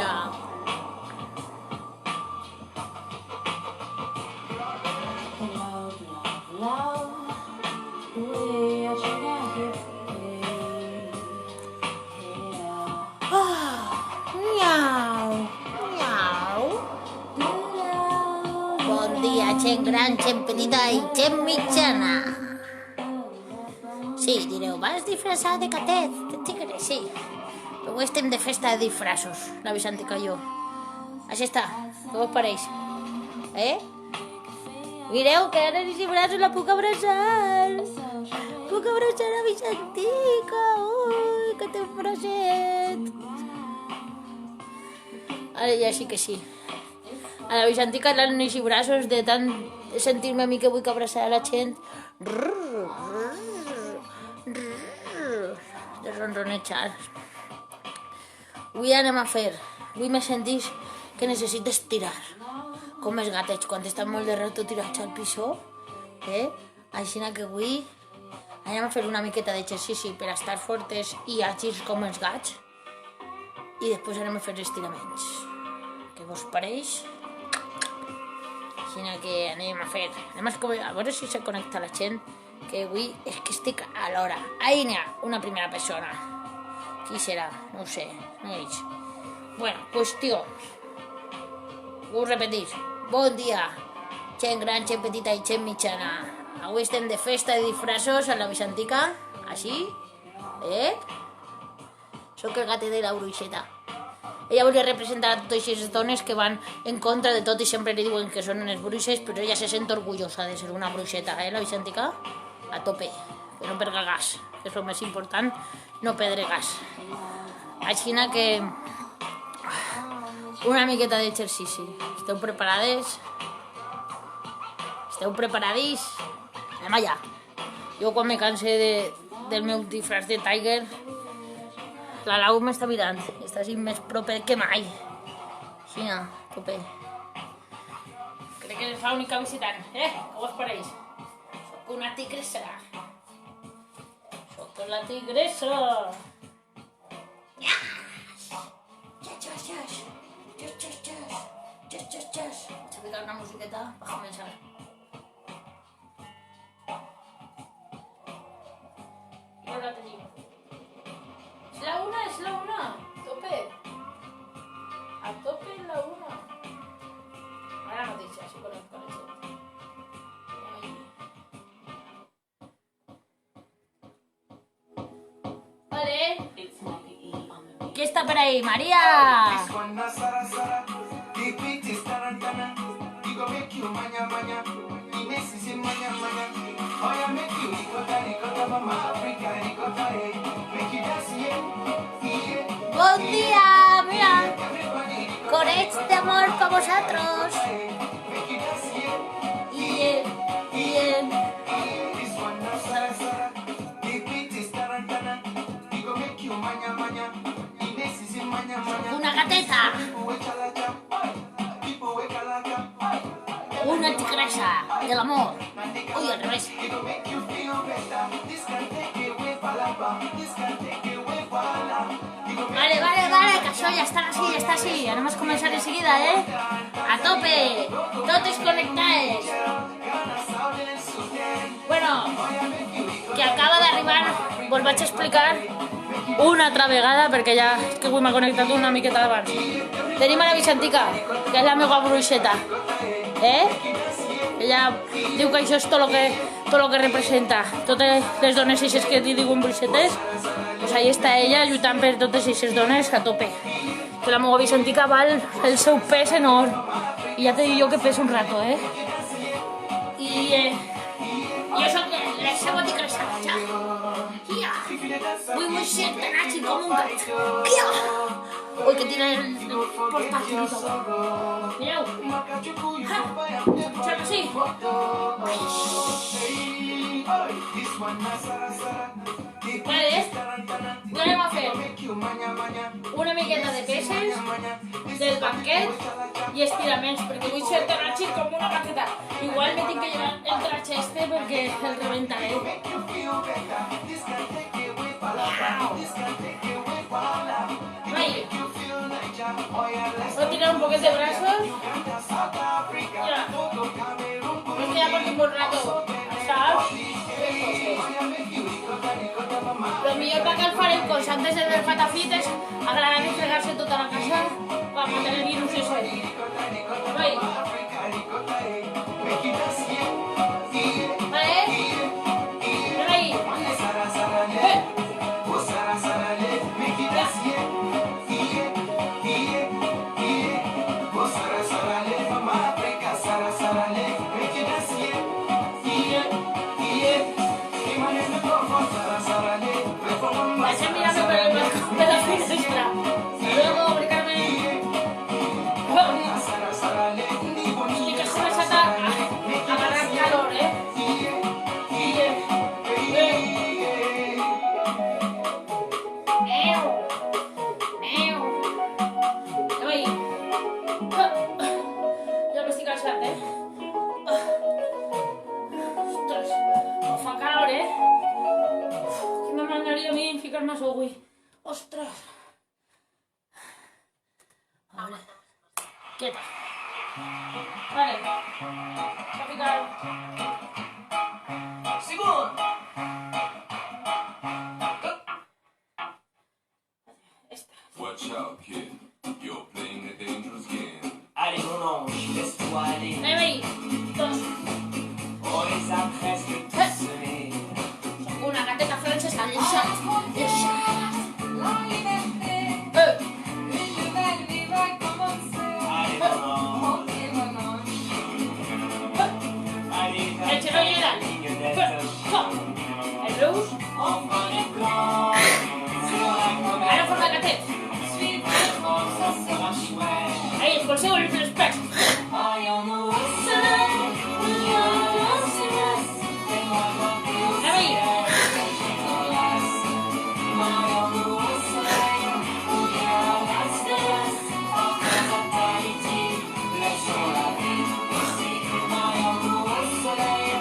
mira. Bon dia, gent gran, gent petita i gent mitjana. Sí, direu, vas disfressar de catet, de tigre, sí. Però avui estem de festa de disfressos, la Vicèntica i jo. Així està, què vos pareix? Mireu que ara els braços la puc abraçar. Puc abraçar la Vicèntica. Ui, que té un bracet. Ara ja sí que sí. A la Vicèntica l'han neixit braços de tant sentir-me a mi que vull que abraçar a la gent. De ronronejar. Avui anem a fer. Avui me sentís que necessito estirar. Com els gatets quan estan molt de rato tirats al pisó. Així que avui anem a fer una miqueta d'exercici per estar fortes i àgils com els gats. I després anem a fer estiraments. Què vos pareix? Així que anem a fer. A veure si se connecta la gent. Que avui és que estic a l'hora. Ahí n'hi ha una primera persona. Qui serà? No ho sé. No veig. Bueno, qüestió. Ho repetís. Bon dia. Gent gran, gent petita i gent mitjana. Avui estem de festa de disfressos a la Vicèntica. Així. Soc el gatet de la bruixeta. Ella volia representar a totes aquestes dones que van en contra de tot i sempre li diuen que són unes bruixes, però ella se sent orgullosa de ser una bruixeta, la Vicèntica? A tope, que no perga gas, que és el més important, no perdre gas. Així que una miqueta d'exercici. Esteu preparades? Esteu preparadis? Anem allà. Jo quan me canse del meu disfraç de Tiger, la Lau m'està mirant, està així més proper que mai. Així, tope. Crec que és l'única visitant, Què vos pareix? Soc una tigressa. Soc la tigressa. Yes! Vaig a ficar una musiqueta per començar. I ara tenim. Es la una, tope. A tope en la una. Ahora noticias, sí conozco la gente. Vale. ¿Quién está por ahí? ¡María! ¡Buen día! Mira, corech de amor para vosotros. Una gateta. Una tigresa del amor. Uy, al revés. Vale, que això ja està així. Anem a començar de seguida, A tope. Totes connectades. Bueno, que acaba d'arribar, vos vaig explicar una altra vegada, perquè ja és que avui m'ha connectat una miqueta abans. Tenim a la Vicèntica, que és la meva bruixeta. Ella diu que això és tot lo que representa. Totes les dones eixes que diuen bruixetes, doncs ahí està ella lluitant per totes aquestes dones a tope. Que la meva Vicèntica val el seu pes enorme. I ja t'he dit jo que pesa un rato, I jo soc la seva tigressa. Vull ser tan àgil com un gat. Uy, que tiene el portátil y todo. Mireu. Escucha'm así. Vale, ja anem a fer una miqueta de peses del banquet i estiraments, perquè vull ser tan àgil com una maqueta. Igual me tinc que llevar el tratge este perquè el reventaré. Vai. Voy a tirar un poquito de brazos. Mira. Es que ya por un buen rato. ¿Sabes? Lo millor que cal fer el cos antes de ver patafites, agrarar i fregar-se tota la casa per matar el virus ese. Vai. Vale? Ven ahí. Vais a mirarme por el balcón de la finestra. Luego aplicarme... Y que se me salta a agarrar calor, ¿eh? Jo m'estic cansat, eh? Ostres, em fa calor, eh? Que m'agradaria a mi ficar-me a avui. Ostres! A veure... Quieta. Vale. S'ha ficat... Sigut! Watch out, kid. You're playing a dangerous game. Allez mon ange, laisse-toi aller. Anem ahí. Dos. On les a presque tous semés. Una gateta francesa. Le chat. Le chat. Allez mon ange. Allez, El chelo general. ligne d'être. El rouge. Enfin les plans. Sur la comète. Ara forma gatet. Suivre ça sera chouette. Ahí, expulseu els pecs. Voyons-nous au soleil. Voyons-nous au soleil. Fais-moi voir tes Anem ahí. Voyons-nous au soleil. Oublions la stress. Enfin fatalité. Laissons la vie ici. Voyons-nous au soleil.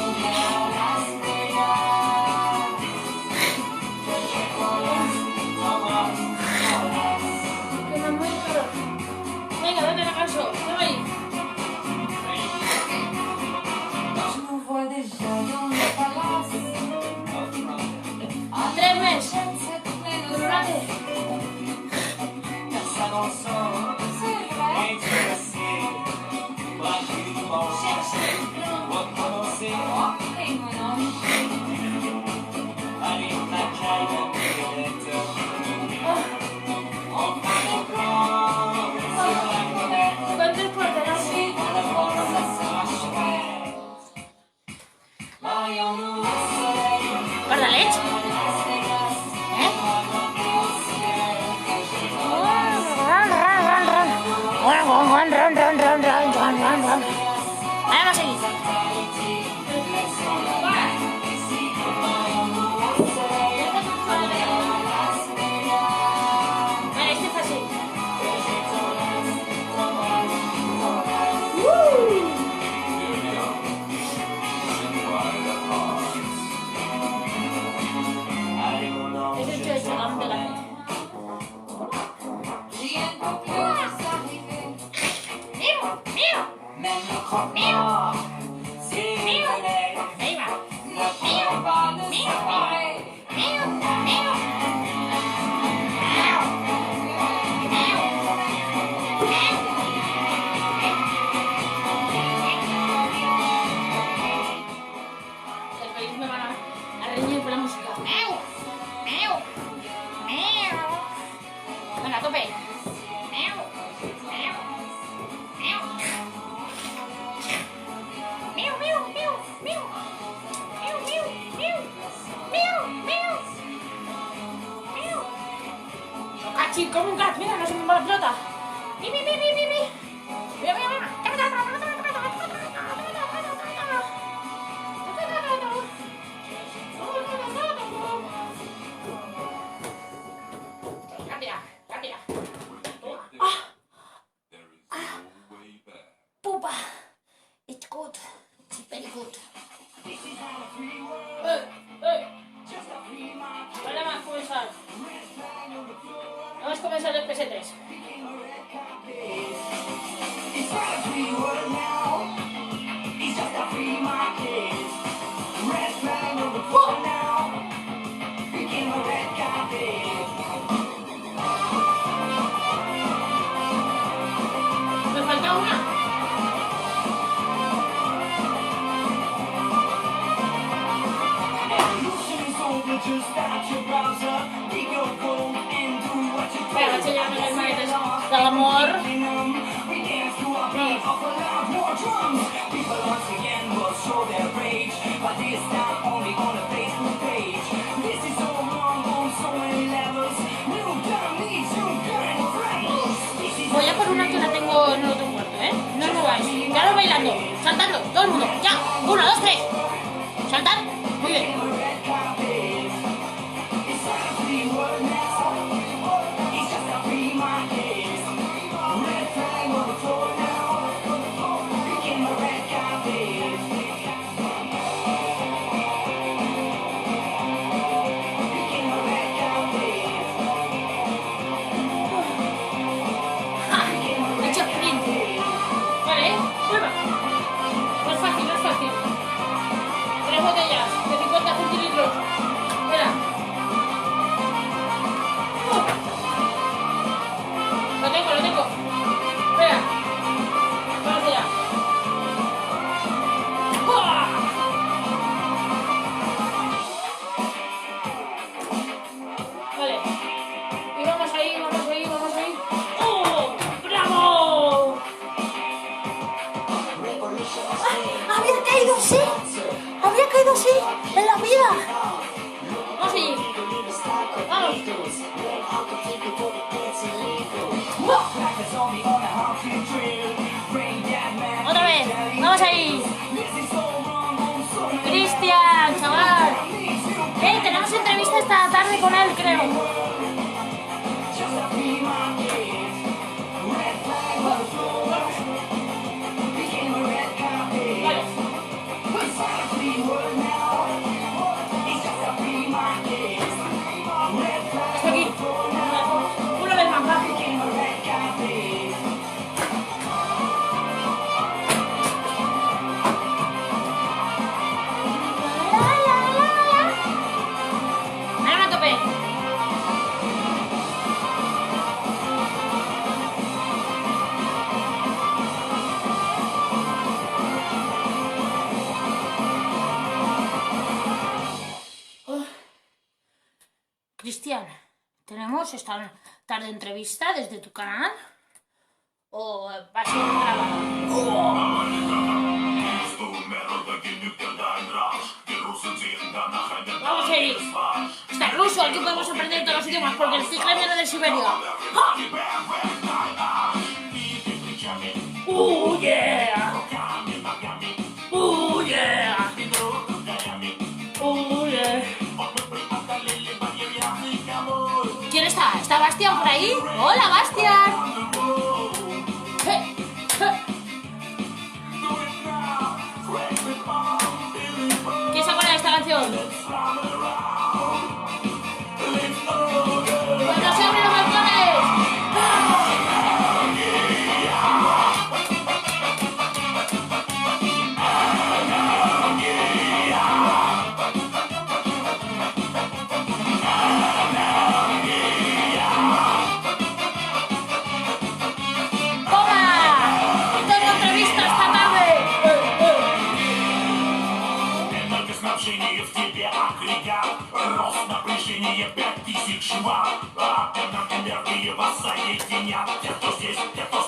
Oublions la stress. Que je t'embrasse. Que me muero de calor. Venga, dame la canso. Anem ahí. Je nous vois déjà dans le palace. Tres més. Cette pleine Donate. Personne en sort. c'est vrai. Et tu le sais. Gratuitement. Recommencer. Et mon ange, Allez, ma caille, violette. Enfin les plans. Sur la comète. Quantes portaràs? Ça sera chouette. Voyons-nous au soleil. Pardalets? Eh? Ara va seguir. Vale, este es fácil. Allez, mon ange. Es el que he hecho la de la... rien ne peut plus nous arriver. Même le croque-mort. S'il venait. Ahí va. Ne pourrait pas nous séparer. El país me van a reñir por la música. Venga, a tope. Cachi, como un gat, mira, no se me va la pelota. Pi, pi, pi, pi, pi, pi. Mira, mira, mira. Rápida, rápida. There is no way back. Pupa. It's good. It's very good. Vale, vamos a comenzar. Vamos a comenzar el PS3. Me falta una. Venga, che, ya me las maletas del amor. Voy a por una que la tengo en el otro cuarto, ¿eh? No os mováis. Ya lo bailando. Saltadlo, todo el mundo. Ya. 1, 2, 3. Saltad. Muy bien. He hecho sprint. Vale, prueba. No es fácil, no es fácil. 3 botellas de 50 centilitros. Espera. Lo tengo, lo tengo. Espera. Vamos allá. ¡Buah! Vale. Y vamos ahí, vamos ahí, vamos ahí. ¡Oh! ¡Bravo! Había caído así. Había caído así en la vida. Vamos allí. Vamos. Otra vez. Vamos ahí. Cristian, chaval. Tenemos entrevista esta tarde con él, creo. Vale. Hasta aquí. Una vez más, va. Ahora a tope. Cristian, ¿tenemos esta tarde entrevista desde tu canal? ¿O va a ser grabada? Vamos a ir. Está ruso, aquí podemos aprender todos los idiomas porque el ciclo viene de Siberia. ¡Ja! Yeah! Yeah! Yeah! ¿Quién está? ¿Está Bastian por ahí? ¡Hola, Bastian! ¿Quién se acuerda de esta canción? ¡Cuando se abren los balcones!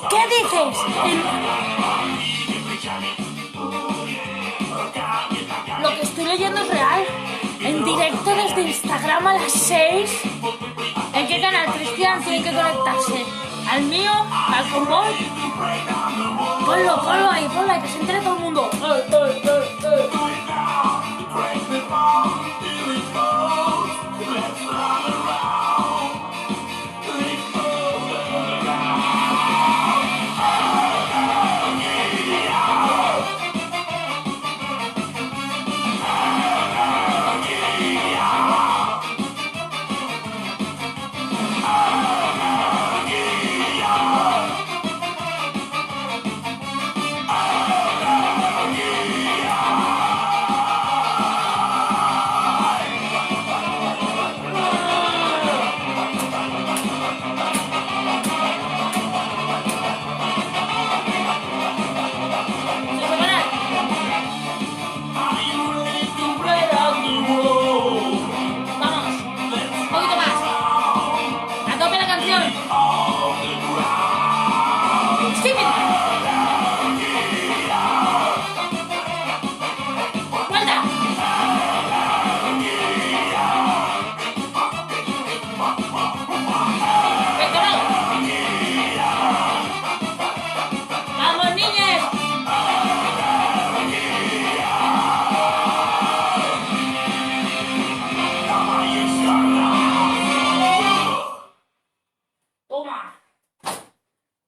¿Qué dices? Lo que estoy leyendo es real. En directo desde Instagram a las 6. ¿En qué canal, Cristian? Tienen que conectarse. ¿Al mío? ¿Al común? Ponlo ahí, que se entere todo el mundo.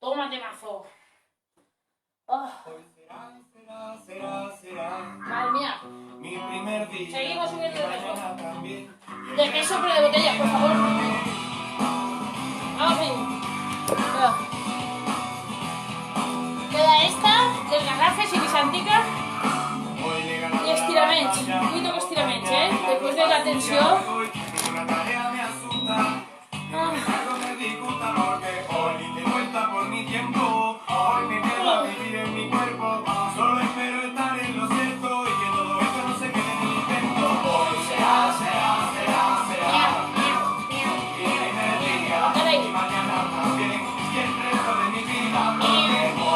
Tómate mazo. Oh, Hoy será madre mía. mi primer día. Seguimos subiendo de peso. Mañana también. De queso, pero de botella, por favor. Vamos bien. Queda esta, del garrafes y bisantica. Hoy le ganamos Y estiramentos. la batalla. Un poquito que estiramentos, Después de la tensión. Una tarea me asusta. Ah. Algo me disgusta porque hoy di vuelta por mi tiempo. Hoy me quedo a vivir en mi cuerpo. Solo espero estar en lo cierto y que todo esto no se quede en el intento. Hoy será mi primer día y mañana también y el resto de mi vida. Porque hoy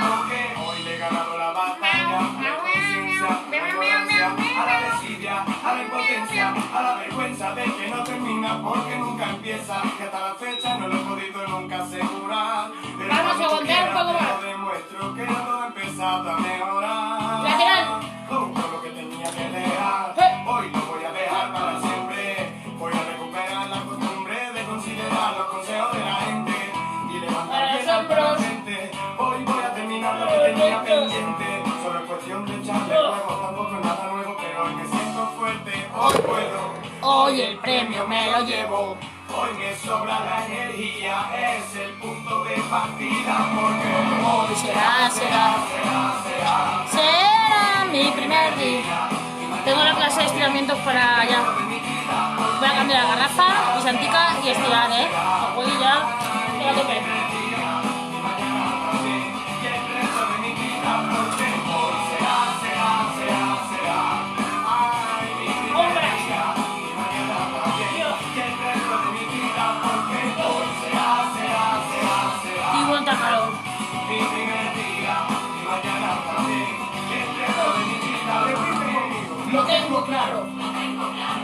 porque hoy le he ganado la batalla. La conciencia, la ignorancia, a la desidia, a la impotencia, a la vergüenza de que no termina porque nunca empieza. Que hasta la fecha no lo he podido nunca asegurar. Pero Vamos a cuando aguantar un poco quiera, más. te lo demuestro que todo ha empezado a mejorar. Lateral. Todo lo que tenía que dejar, hoy lo voy a dejar para siempre. Voy a recuperar la costumbre de considerar los consejos de la gente y levantar Para bien los alta la hombros. frente. Hoy voy a terminar lo que tenía pendiente. Solo es cuestión de echarle huevos, tampoco es nada nuevo, pero hoy me siento fuerte. Hoy puedo, Hoy el premio me lo llevo. hoy me sobra la energía, es el punto de partida porque Hoy será mi primer día. Tengo la clase de estiramientos para allá. Voy a cambiar la garrafa, bisantica y estirar, Hoy ya, a tope. Y vuelta a calor. mi primer día y mañana también y el resto de mi vida. Repite conmigo. Lo tengo claro.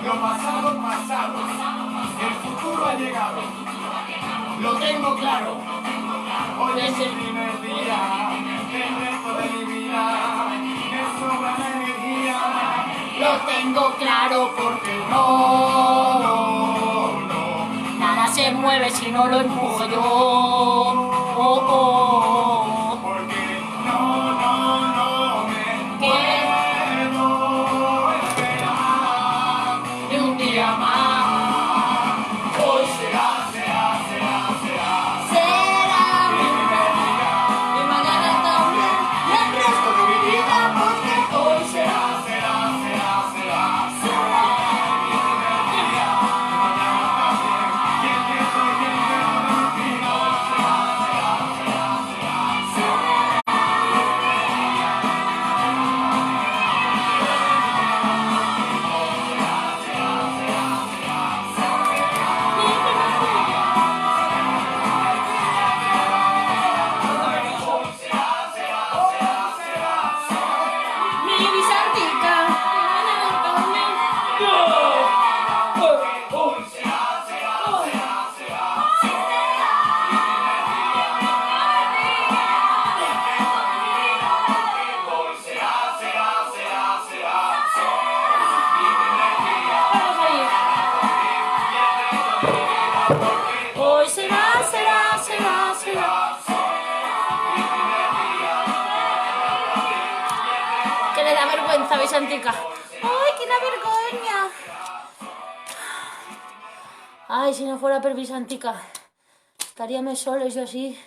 Lo pasado, pasado. El futuro ha llegado. Lo tengo claro. Hoy es el primer día. El resto de mi vida. Me sobra la energía. Lo tengo claro porque nada se mueve si no lo empujo yo. Porque no me puedo esperar. Y un día más Hoy será será mi primer día. y mañana también. Y el resto de mi vida porque hoy será. Mi bisantica. Vamos ahí. Hoy será. Que le da vergüenza, bisantica. ¡Ay, que da vergüenza! Ay, si no fuera per bisantica, estaríamos solos yo así.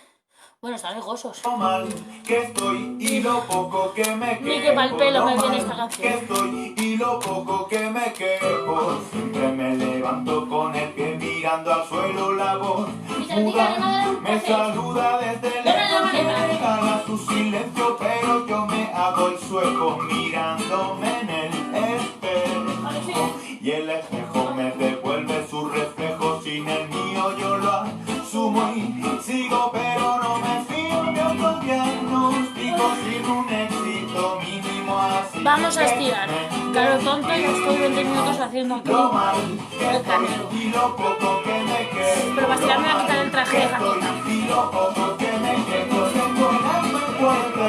Bueno, estaré gozosos. Lo mal que estoy y lo poco que me quejo. Ni que pa'l pelo me Lo viene mal esta canción. que estoy y lo poco que me quejo. Siempre me levanto con el pie mirando al suelo, la voz muda me saluda desde lejos. Me regala su silencio, pero yo me hago el sueco mirándome en el espejo. Y el espejo me devuelve su reflejo, sin el mío yo lo asumo y sigo, pero no me fío de otro diagnóstico sin un éxito mínimo así. Vamos a estirar. Claro, tonto, yo estoy 20 minutos haciendo aquí. Lo mal que El estoy canelo. y lo poco que me quejo. Pero para estirar me voy a quitar el traje de Jaquita. Y lo poco que me quejo. Tengo el alma fuerte,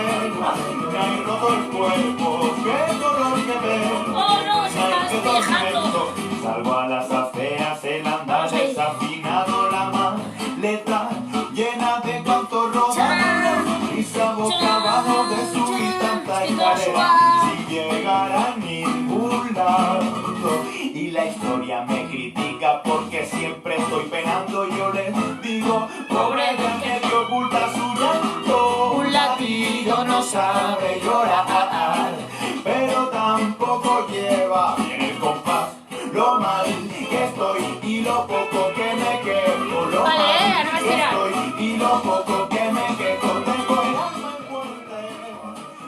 me ha roto el cuerpo, qué dolor que veo. ¡Oh, no! Se está estoy dejando. contento. Salgo a las aceras, el andar desafinado, la maleta llena de cantos rodados. Risa boca abajo de subir tanta escalera sin llegar a ningún lado. Y la historia me critica porque siempre estoy penando. Yo les digo, pobre del que oculta su llanto. Un latido no sabe llorar, pero tampoco lleva bien el compás. Lo mal que estoy y lo poco que me quejo. Lo Vale, mal no me que tiras. estoy y lo poco que me quejo. Tengo el alma fuerte,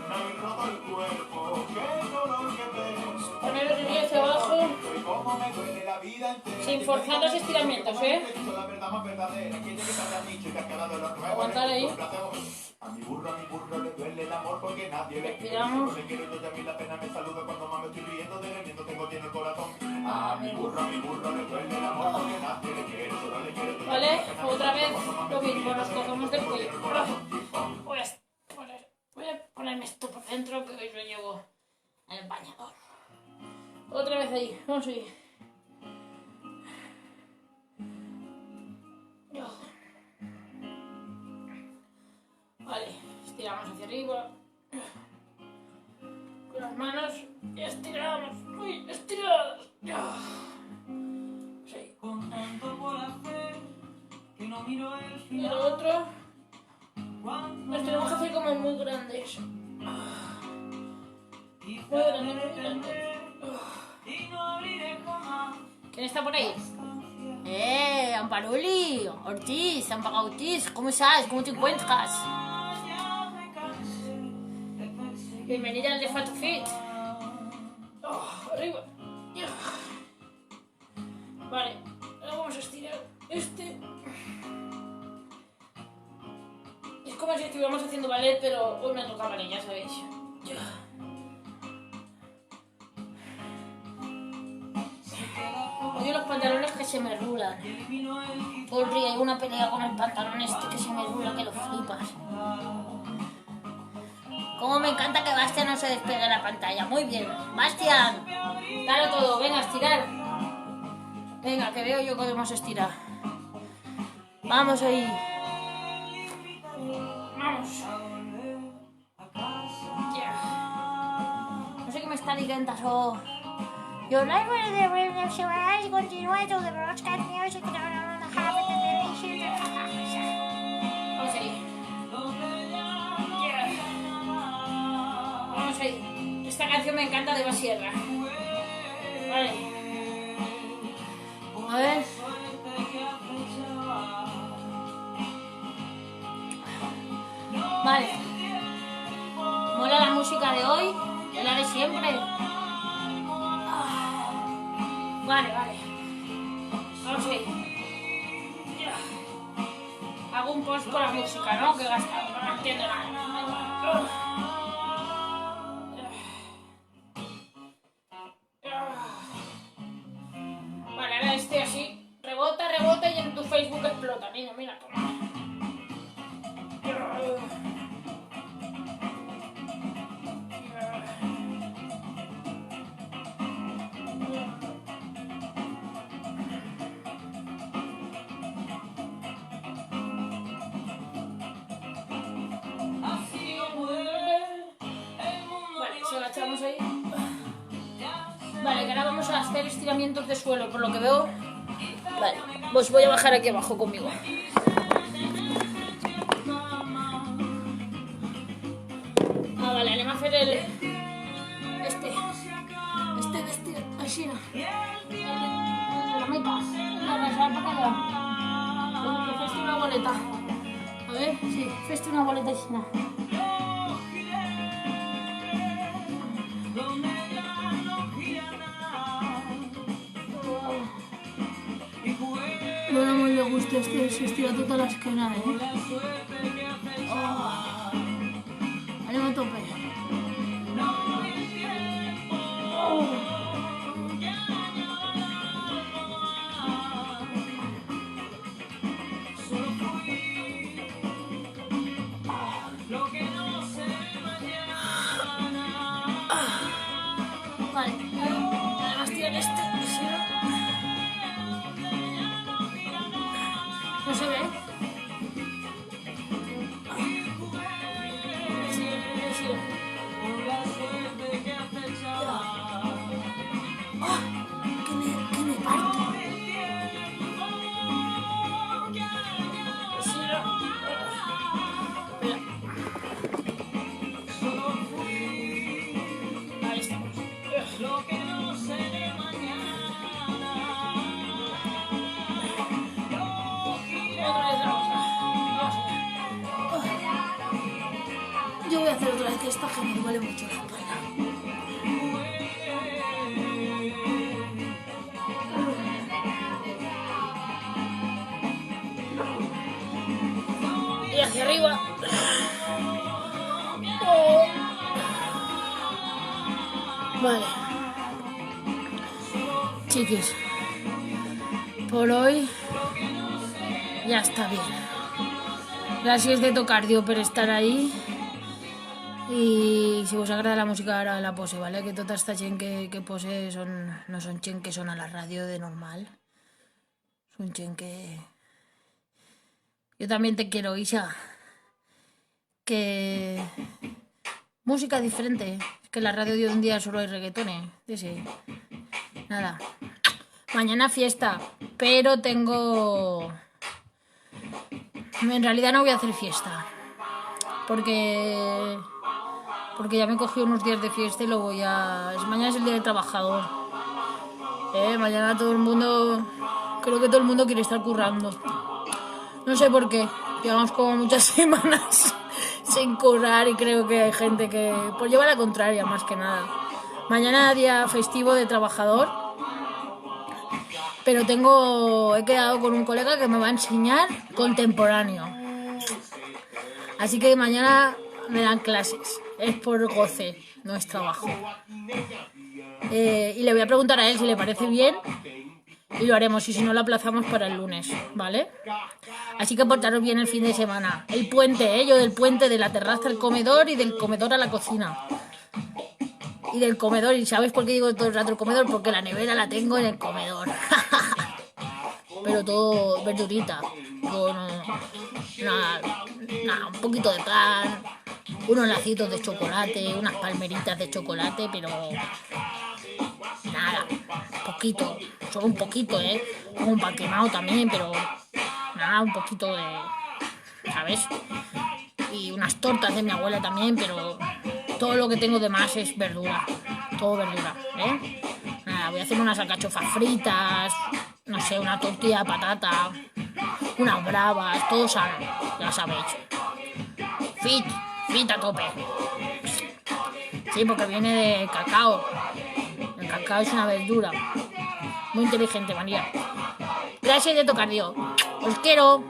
me habéis roto el cuerpo. Qué dolor que tengo. Poner el río hacia abajo Y cómo me duele la vida entera. sin forzar los estiramientos, ¿eh? La verdad más verdadera. ¿Quién tiene que estar dicho y que ha quedado de los nuevos? Aguantar ahí. A mi burro le duele el amor porque nadie le Respiramos. le quiero yo, y a mí la pena me saluda cuando más me estoy riendo de él, mientras tengo tiene el corazón. A mi burro le duele el amor porque nadie le quiere, solo le quiero yo. Vale, otra vez lo mismo, nos cogemos del cuello. Voy a ponerme esto por dentro que hoy lo llevo en el bañador. Otra vez ahí, vamos a ir. Vale, estiramos hacia arriba. Con las manos y estiramos. Uy, estiradas. Sí. Y el otro. Los tenemos que hacer como muy grandes. Muy grandes, muy grandes. ¿Quién está por ahí? Amparoli, Ortiz, Amparo Ortiz, ¿cómo estás? ¿Cómo te encuentras? Bienvenida al de Fat Fit. Arriba. Vale, ahora vamos a estirar este. Es como si estuviéramos haciendo ballet, pero hoy me toca ballet, ya sabéis. Odio los pantalones que se me rulan. Porri, hay una pelea con el pantalón este que se me rula que lo flipas. Cómo me encanta que Bastian no se despegue de la pantalla. Muy bien. Bastian, dale todo. Venga, a estirar. Venga, que veo yo que podemos estirar. Vamos ahí. Vamos. No sé qué me está diciendo eso. Your life will be real si vais continúa to the broadcast music and have it Vamos ahí. Vamos ahí. Esta canción me encanta de Basierra. Vale. A ver. Vale. Mola la música de hoy, es la de siempre. Vale. Vamos ahí. Hago un post con la música, ¿no? Que he gastado, no entiendo nada. Vale, ahora este así. Rebota y en tu Facebook explota. Mira, toma. Vale, si agachamos ahí. Vale, que ahora vamos a hacer estiramientos de suelo, por lo que veo. Vale, pues voy a bajar aquí abajo conmigo. Vale, le va a hacer el... Este, así, ¿no? La mitad, feste una boleta. A ver, sí, feste una boleta así, ¿no? No da muy le gusta este, se estira toda la esquina, Vale, a tope. Vale, además tiene hacer otra vez esta que me duele mucho la espalda. Y hacia arriba. Oh. Vale. Chiquis, por hoy ya está bien. Gracias de Tocardio per estar ahí. I si us agrada la música ara la pose, ¿vale? Que tota esta gent que pose no són gent que són a la ràdio de normal. Són gent que... Yo también te quiero, Isa. Que... Música diferente. Es que en la radio de hoy en día solo hay reggaetones. Sí. Nada. Mañana fiesta. Pero tengo... En realidad no voy a hacer fiesta. Porque ya me he cogido unos días de fiesta y lo voy a... Mañana es el día del trabajador. Mañana todo el mundo... Creo que todo el mundo quiere estar currando. No sé por qué. Llevamos como muchas semanas sin currar y creo que hay gente que... Pues lleva la contraria, más que nada. Mañana día festivo de trabajador. Pero he quedado con un colega que me va a enseñar contemporáneo. Así que mañana me dan clases. Es por goce, no es trabajo. Y le voy a preguntar a él si le parece bien y lo haremos. Y si no, lo aplazamos para el lunes, ¿vale? Así que portaros bien el fin de semana. El puente, yo del puente de la terraza al comedor y del comedor a la cocina. Y del comedor, ¿y sabes por qué digo todo el rato el comedor? Porque la nevera la tengo en el comedor. Pero todo verdurita. Con un poquito de pan, unos lacitos de chocolate, unas palmeritas de chocolate, pero nada, poquito, solo un poquito, como un pan quemado también, pero nada, un poquito de, ¿sabes? Y unas tortas de mi abuela también, pero todo lo que tengo de más es verdura, todo verdura, Nada, voy a hacer unas alcachofas fritas, no sé, una tortilla de patata, unas bravas, todo sano, ya sabéis. Fit a tope. Sí, porque viene de cacao. El cacao es una verdura. Muy inteligente, María. Gracias de Tocardio. Os quiero.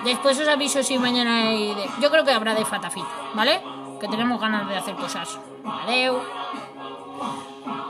Después os aviso si mañana hay... Yo creo que habrá de Fatafit, ¿vale? Que tenemos ganas de hacer cosas. Adeu.